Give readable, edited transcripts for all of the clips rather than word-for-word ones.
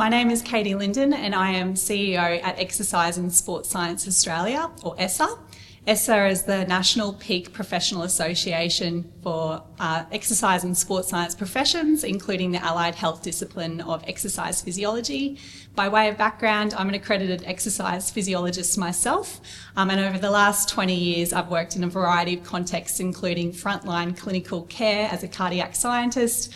My name is Katie Lyndon and I am CEO at Exercise and Sports Science Australia, or ESSA. ESSA is the National Peak Professional Association for exercise and sports science professions, including the allied health discipline of exercise physiology. By way of background, I'm an accredited exercise physiologist myself, and over the last 20 years I've worked in a variety of contexts, including frontline clinical care as a cardiac scientist,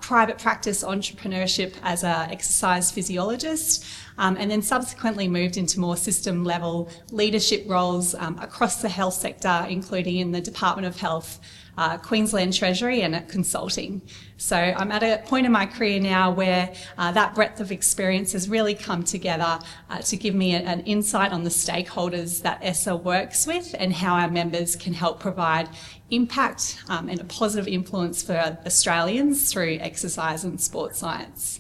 private practice entrepreneurship as an exercise physiologist, and then subsequently moved into more system level leadership roles across the health sector, including in the Department of Health, Queensland Treasury and at consulting. So I'm at a point in my career now where that breadth of experience has really come together to give me an insight on the stakeholders that ESSA works with and how our members can help provide impact and a positive influence for Australians through exercise and sports science.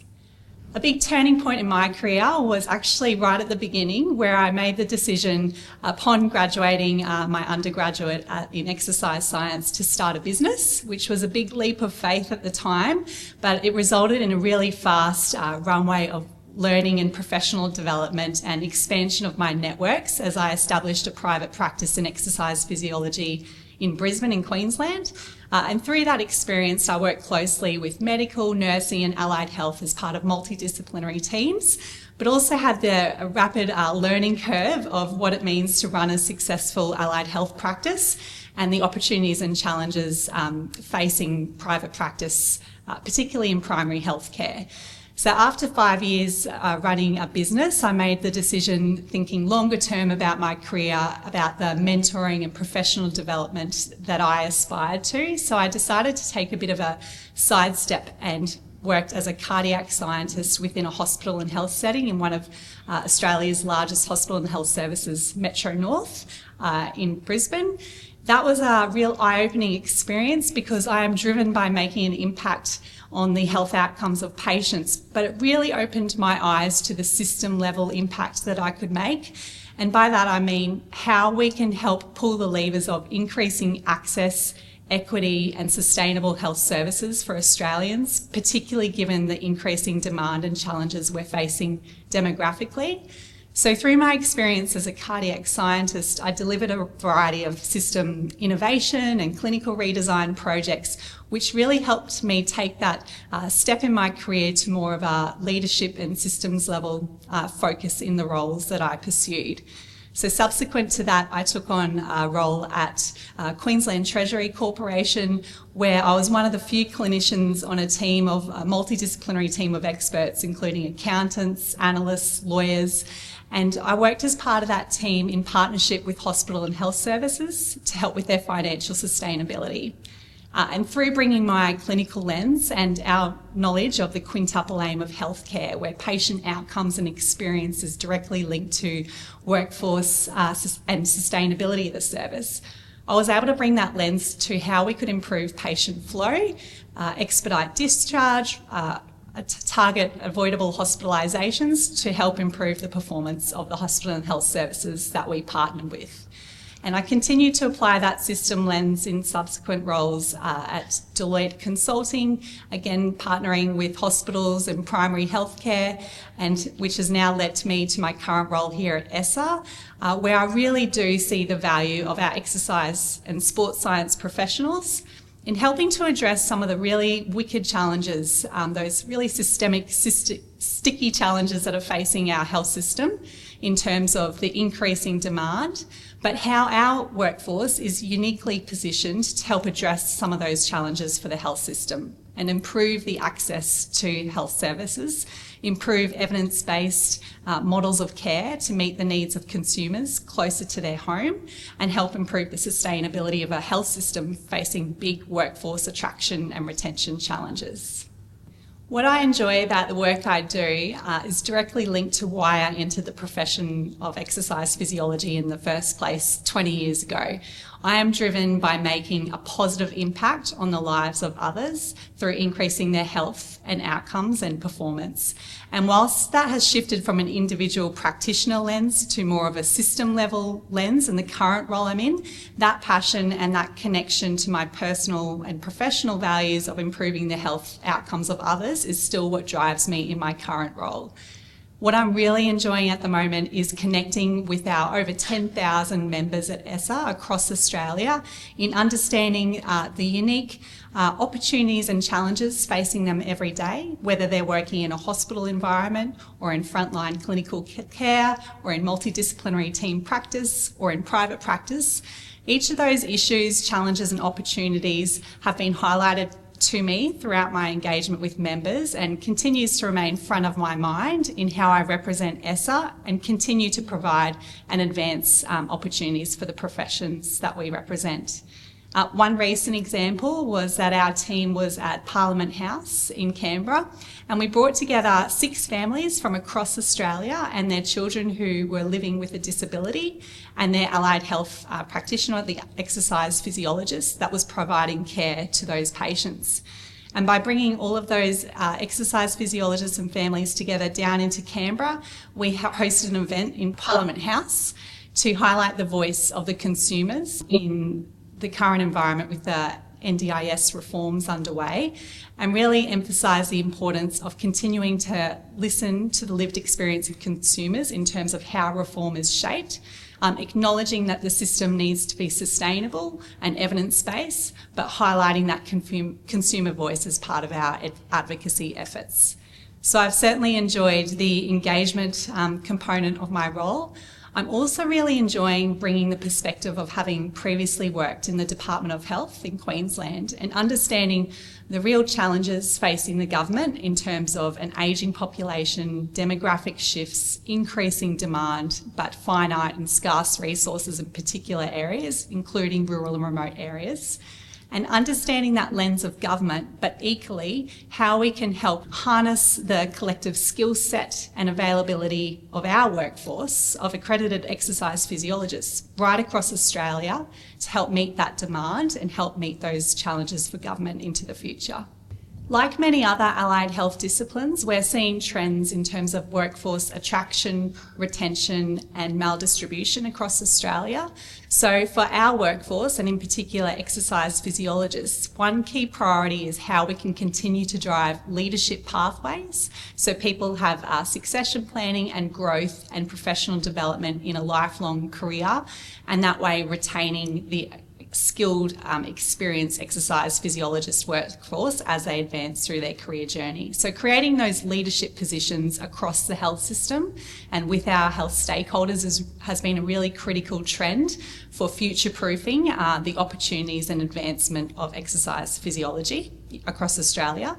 A big turning point in my career was actually right at the beginning, where I made the decision upon graduating my undergraduate in exercise science to start a business, which was a big leap of faith at the time, but it resulted in a really fast runway of learning and professional development and expansion of my networks as I established a private practice in exercise physiology in Brisbane in Queensland. And through that experience, I worked closely with medical, nursing and allied health as part of multidisciplinary teams, but also had a rapid learning curve of what it means to run a successful allied health practice and the opportunities and challenges facing private practice, particularly in primary health care. So after 5 years running a business, I made the decision, thinking longer term about my career, about the mentoring and professional development that I aspired to. So I decided to take a bit of a sidestep and worked as a cardiac scientist within a hospital and health setting in one of Australia's largest hospital and health services, Metro North in Brisbane. That was a real eye-opening experience because I am driven by making an impact on the health outcomes of patients, but it really opened my eyes to the system level impact that I could make. And by that I mean how we can help pull the levers of increasing access, equity and sustainable health services for Australians, particularly given the increasing demand and challenges we're facing demographically. So through my experience as a cardiac scientist, I delivered a variety of system innovation and clinical redesign projects, which really helped me take that step in my career to more of a leadership and systems level focus in the roles that I pursued. So subsequent to that, I took on a role at Queensland Treasury Corporation, where I was one of the few clinicians on a team of a multidisciplinary team of experts, including accountants, analysts, lawyers, and I worked as part of that team in partnership with hospital and health services to help with their financial sustainability. And through bringing my clinical lens and our knowledge of the quintuple aim of healthcare, where patient outcomes and experience is directly linked to workforce and sustainability of the service, I was able to bring that lens to how we could improve patient flow, expedite discharge, target avoidable hospitalisations to help improve the performance of the hospital and health services that we partnered with. And I continued to apply that system lens in subsequent roles at Deloitte Consulting, again partnering with hospitals and primary healthcare, and which has now led me to my current role here at ESSA, where I really do see the value of our exercise and sports science professionals in helping to address some of the really wicked challenges, those really systemic, sticky challenges that are facing our health system in terms of the increasing demand, but how our workforce is uniquely positioned to help address some of those challenges for the health system and improve the access to health services, improve evidence-based models of care to meet the needs of consumers closer to their home, and help improve the sustainability of a health system facing big workforce attraction and retention challenges. What I enjoy about the work I do is directly linked to why I entered the profession of exercise physiology in the first place 20 years ago. I am driven by making a positive impact on the lives of others through increasing their health and outcomes and performance. And whilst that has shifted from an individual practitioner lens to more of a system level lens in the current role I'm in, that passion and that connection to my personal and professional values of improving the health outcomes of others is still what drives me in my current role. What I'm really enjoying at the moment is connecting with our over 10,000 members at ESSA across Australia in understanding the unique opportunities and challenges facing them every day, whether they're working in a hospital environment or in frontline clinical care or in multidisciplinary team practice or in private practice. Each of those issues, challenges and opportunities have been highlighted to me throughout my engagement with members and continues to remain front of my mind in how I represent ESSA and continue to provide and advance opportunities for the professions that we represent. One recent example was that our team was at Parliament House in Canberra, and we brought together 6 families from across Australia and their children who were living with a disability and their allied health practitioner, the exercise physiologist, that was providing care to those patients. And by bringing all of those exercise physiologists and families together down into Canberra, we hosted an event in Parliament House to highlight the voice of the consumers in the current environment with the NDIS reforms underway, and really emphasise the importance of continuing to listen to the lived experience of consumers in terms of how reform is shaped, acknowledging that the system needs to be sustainable and evidence-based, but highlighting that consumer voice as part of our advocacy efforts. So I've certainly enjoyed the engagement component of my role. I'm also really enjoying bringing the perspective of having previously worked in the Department of Health in Queensland and understanding the real challenges facing the government in terms of an ageing population, demographic shifts, increasing demand, but finite and scarce resources in particular areas, including rural and remote areas. And understanding that lens of government, but equally how we can help harness the collective skill set and availability of our workforce of accredited exercise physiologists right across Australia to help meet that demand and help meet those challenges for government into the future. Like many other allied health disciplines, we're seeing trends in terms of workforce attraction, retention and maldistribution across Australia. So for our workforce, and in particular exercise physiologists, one key priority is how we can continue to drive leadership pathways so people have succession planning and growth and professional development in a lifelong career, and that way retaining the skilled, experienced exercise physiologist workforce as they advance through their career journey. So creating those leadership positions across the health system and with our health stakeholders has been a really critical trend for future-proofing the opportunities and advancement of exercise physiology across Australia.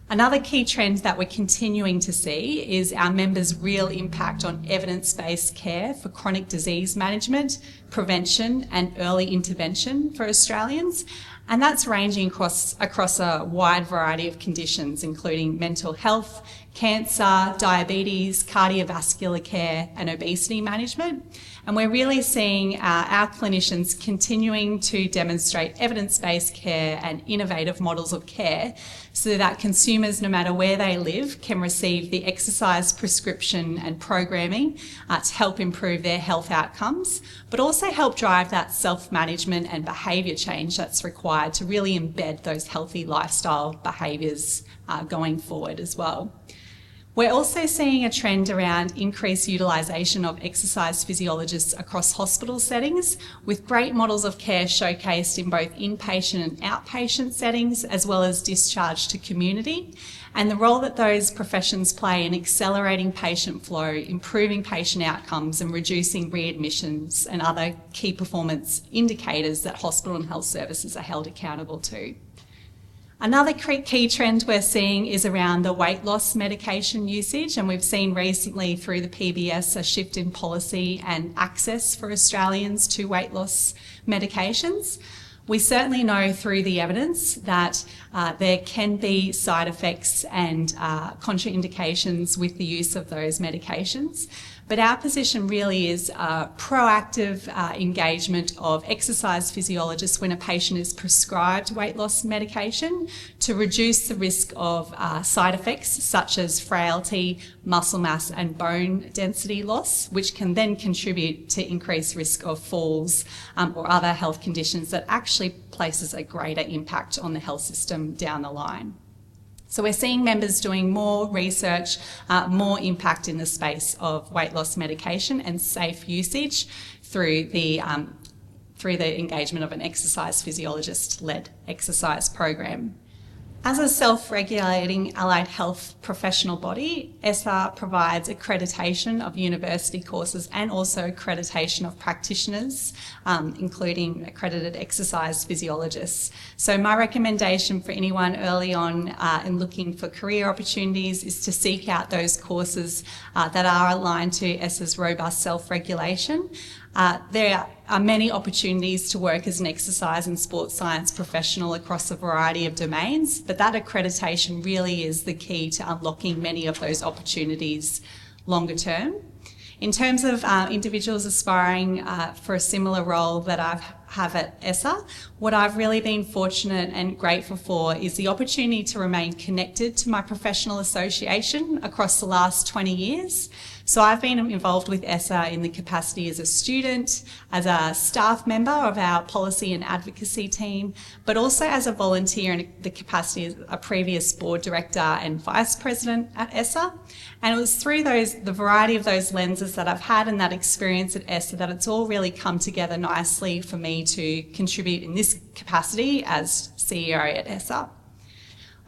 Another key trend that we're continuing to see is our members' real impact on evidence-based care for chronic disease management, prevention and early intervention for Australians. And that's ranging across a wide variety of conditions, including mental health, cancer, diabetes, cardiovascular care and obesity management. And we're really seeing our clinicians continuing to demonstrate evidence-based care and innovative models of care so that consumers, no matter where they live, can receive the exercise prescription and programming to help improve their health outcomes, but also help drive that self-management and behaviour change that's required to really embed those healthy lifestyle behaviours going forward as well. We're also seeing a trend around increased utilisation of exercise physiologists across hospital settings, with great models of care showcased in both inpatient and outpatient settings, as well as discharge to community, and the role that those professions play in accelerating patient flow, improving patient outcomes and reducing readmissions and other key performance indicators that hospital and health services are held accountable to. Another key trend we're seeing is around the weight loss medication usage, and we've seen recently through the PBS a shift in policy and access for Australians to weight loss medications. We certainly know through the evidence that there can be side effects and contraindications with the use of those medications. But our position really is proactive engagement of exercise physiologists when a patient is prescribed weight loss medication to reduce the risk of side effects such as frailty, muscle mass and bone density loss, which can then contribute to increased risk of falls or other health conditions that actually places a greater impact on the health system down the line. So we're seeing members doing more research, more impact in the space of weight loss medication and safe usage through the engagement of an exercise physiologist-led exercise program. As a self-regulating allied health professional body, ESSA provides accreditation of university courses and also accreditation of practitioners, including accredited exercise physiologists. So my recommendation for anyone early on in looking for career opportunities is to seek out those courses that are aligned to ESSA's robust self-regulation. There are many opportunities to work as an exercise and sports science professional across a variety of domains, but that accreditation really is the key to unlocking many of those opportunities longer term. In terms of individuals aspiring for a similar role that I have at ESSA, what I've really been fortunate and grateful for is the opportunity to remain connected to my professional association across the last 20 years. So I've been involved with ESSA in the capacity as a student, as a staff member of our policy and advocacy team, but also as a volunteer in the capacity as a previous board director and vice president at ESSA. And it was through the variety of those lenses that I've had and that experience at ESSA that it's all really come together nicely for me to contribute in this capacity as CEO at ESSA.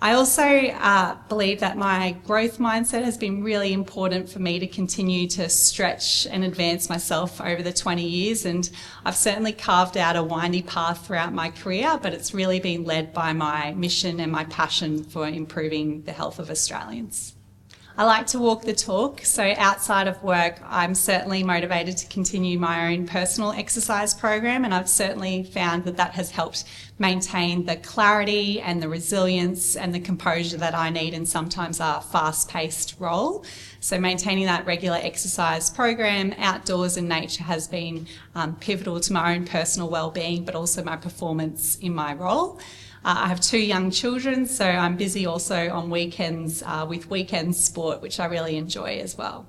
I also believe that my growth mindset has been really important for me to continue to stretch and advance myself over the 20 years, and I've certainly carved out a windy path throughout my career, but it's really been led by my mission and my passion for improving the health of Australians. I like to walk the talk, so outside of work I'm certainly motivated to continue my own personal exercise program, and I've certainly found that that has helped maintain the clarity and the resilience and the composure that I need in sometimes a fast-paced role. So maintaining that regular exercise program outdoors in nature has been pivotal to my own personal well-being, but also my performance in my role. I have 2 young children, so I'm busy also on weekends with weekend sport, which I really enjoy as well.